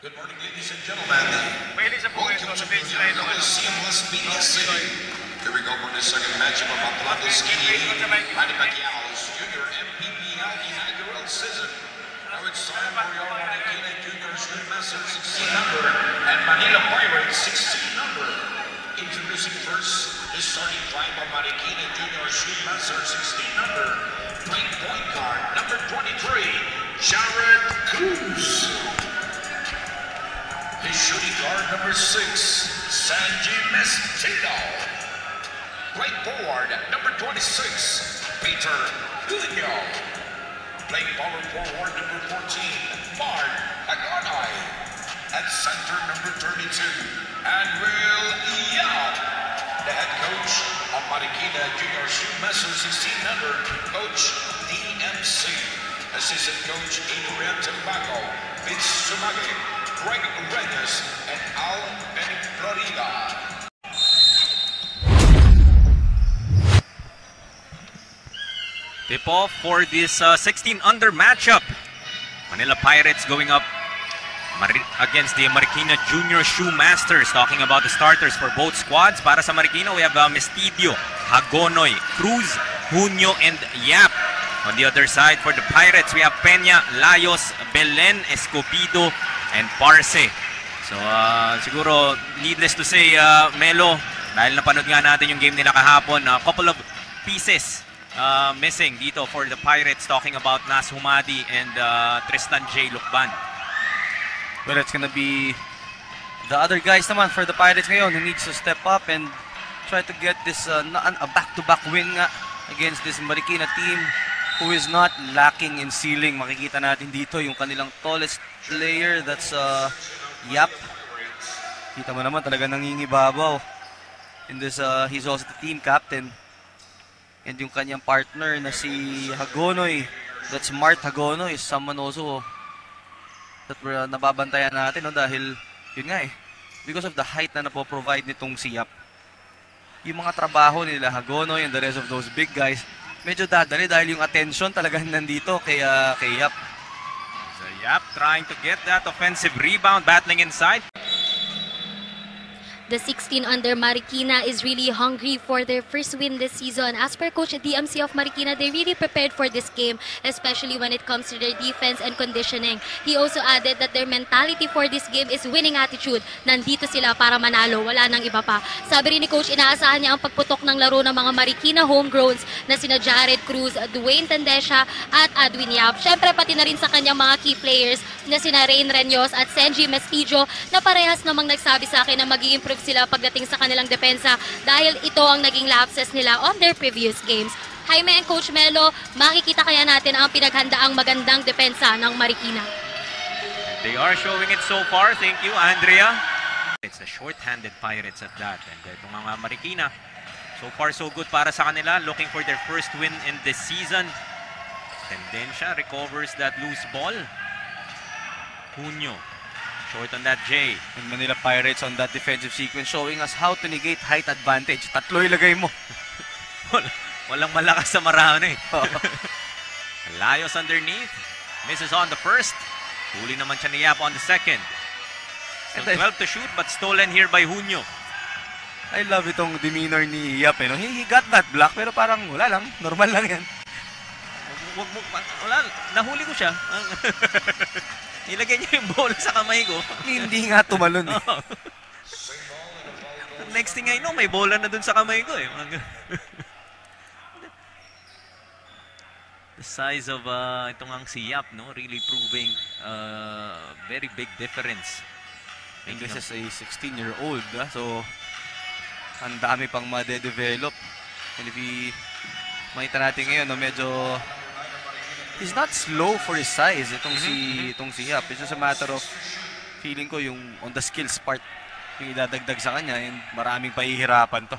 Good morning, ladies and gentlemen. Welcome to the Coliseum, Las Vegas City. Here we go for the second matchup of Atlanta Skinny Manny Pacquiao's Junior MPBL inaugural season. Now it's time for your Marikina Junior Street Master 16 number and Manila Pirates 16 number. Introducing first the starting five of Marikina Junior Street Master 16 number. Playing point guard number 23, Jared Cruz. His shooting guard number 6, Sanji Mestizo. Playing forward number 26, Peter Guño. Playing power forward number 14, Mark Agonay. At center number 32, Will Yap. The head coach of Marikina Junior Street Master 16 number, Coach DMC. Assistant coach Adrian Tambaco, Vince Sumage, Greg Reyes, and Al Benflorida. Tip-off for this 16-under matchup. Manila Pirates going up against the Marikina Junior Shoe Masters. Talking about the starters for both squads. Para sa Marikina, we have Mestizo, Hagonoy, Cruz, Junio, and Yap. On the other side, for the Pirates, we have Peña, Layos, Belen, Escobido, and Parse. So, siguro, needless to say, Melo, dahil napanood nga natin yung game nila kahapon, a couple of pieces missing dito for the Pirates, talking about Nas Humadi and Tristan J. Lucban. Well, it's gonna be the other guys naman for the Pirates ngayon who needs to step up and try to get this a back-to-back win nga against this Marikina team who is not lacking in ceiling. Makikita natin dito yung kanilang tallest player, that's Yap. Kita mo naman talaga nangingibabaw. In this, he's also the team captain. And yung kanyang partner na si Hagonoy, that's Mart Hagonoy, is someone also that we're nababantayan natin, no? Dahil yun nga because of the height na napoprovide nitong si Yap. Yung mga trabaho nila Hagonoy and the rest of those big guys, medyo dadali dahil yung attention talagang nandito kay Yap. So Yap trying to get that offensive rebound, battling inside. The 16-under Marikina is really hungry for their first win this season. As per Coach DMC of Marikina, they really prepared for this game, especially when it comes to their defense and conditioning. He also added that their mentality for this game is winning attitude. Nandito sila para manalo, wala nang iba pa. Sabi rin ni Coach, inaasahan niya ang pagputok ng laro ng mga Marikina homegrowns na sina Jared Cruz, Dwayne Tendesha at Adwin Yap. Syempre pati na rin sa kanyang mga key players na sina Rain Reños at Sanji Mestizo na parehas namang nagsabi sa akin na mag-i-improve sila pagdating sa kanilang depensa dahil ito ang naging lapses nila on their previous games. Jaime and Coach Melo, makikita kaya natin ang pinaghandaang magandang depensa ng Marikina. They are showing it so far. Thank you, Andrea. It's a short-handed Pirates at that. And itong mga Marikina, so far so good para sa kanila. Looking for their first win in this season. Tendensya recovers that loose ball. Junio. Short on that J. And Manila Pirates on that defensive sequence showing us how to negate height advantage. Tatlo ilagay mo. Walang malakas sa marami. Layos underneath. Misses on the first. Huli naman siya ni Yap on the second. So 12 to shoot but stolen here by Junio. I love itong demeanor ni Yap. No? He got that block pero parang wala lang. Normal lang yan. Wala. Nahuli ko siya. Nilagay niya yung bola sa kamay ko. Hindi nga tumalon eh. Next thing I know, may bola na dun sa kamay ko eh. The size of itong ang si Yap, no? Really proving very big difference. And this is a 16-year-old. So, ang dami pang ma-develop. And if makita natin ngayon, no, medyo he's not slow for his size, itong si Yap. It's just a matter of feeling ko yung on the skills part yung idadagdag sa kanya and maraming pahihirapan to.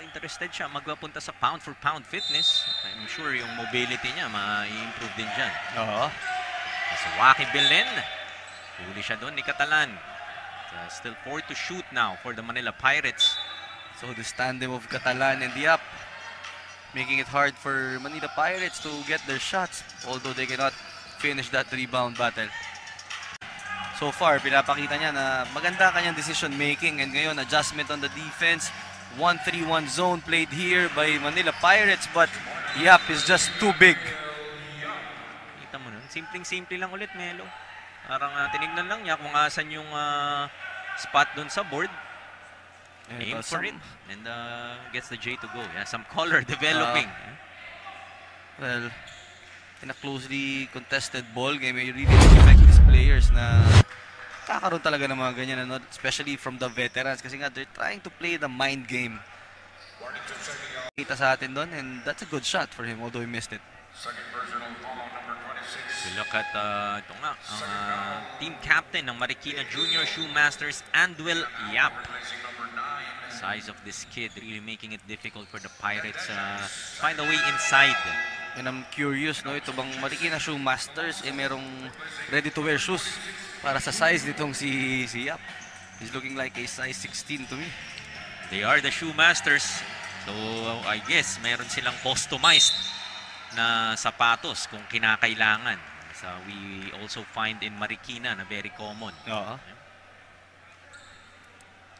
Interested siya magpapunta sa pound for pound fitness. I'm sure yung mobility niya ma-improve din dyan. Oo. So Waki Belen, huli siya doon ni Catalan. Still 4 to shoot now for the Manila Pirates. So this tandem of Catalan and Yap making it hard for Manila Pirates to get their shots, although they cannot finish that rebound battle. so far, pinapakita niya na maganda kanyang decision making, and ngayon, adjustment on the defense. 1-3-1 zone played here by Manila Pirates, but Yap is just too big. Kita mo nun, simpleng-simple lang ulit, Melo. Parang tinignan lang niya kung asan yung spot doon sa board. Aim for it and gets the J to go. Yeah, some color developing. Well, in a closely contested ball game, you really expect these players na kakaroon talaga ng mga ganyan, ano? Especially from the veterans, kasi nga they're trying to play the mind game. Kita sa atin doon, and that's a good shot for him, although he missed it. We look at ito nga, ang team captain ng Marikina Junior Shoe Masters, Andwell Yap. Size of this kid really making it difficult for the Pirates find a way inside. And I'm curious, no, ito bang Marikina Shoe Masters merong ready-to-wear shoes para sa size nitong si Yap. He's looking like a size 16 to me. They are the Shoe Masters. So, I guess, meron silang customized na sapatos kung kinakailangan. So, we also find in Marikina na very common. Oo.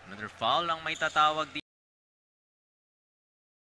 Another foul ang may tatawag dito.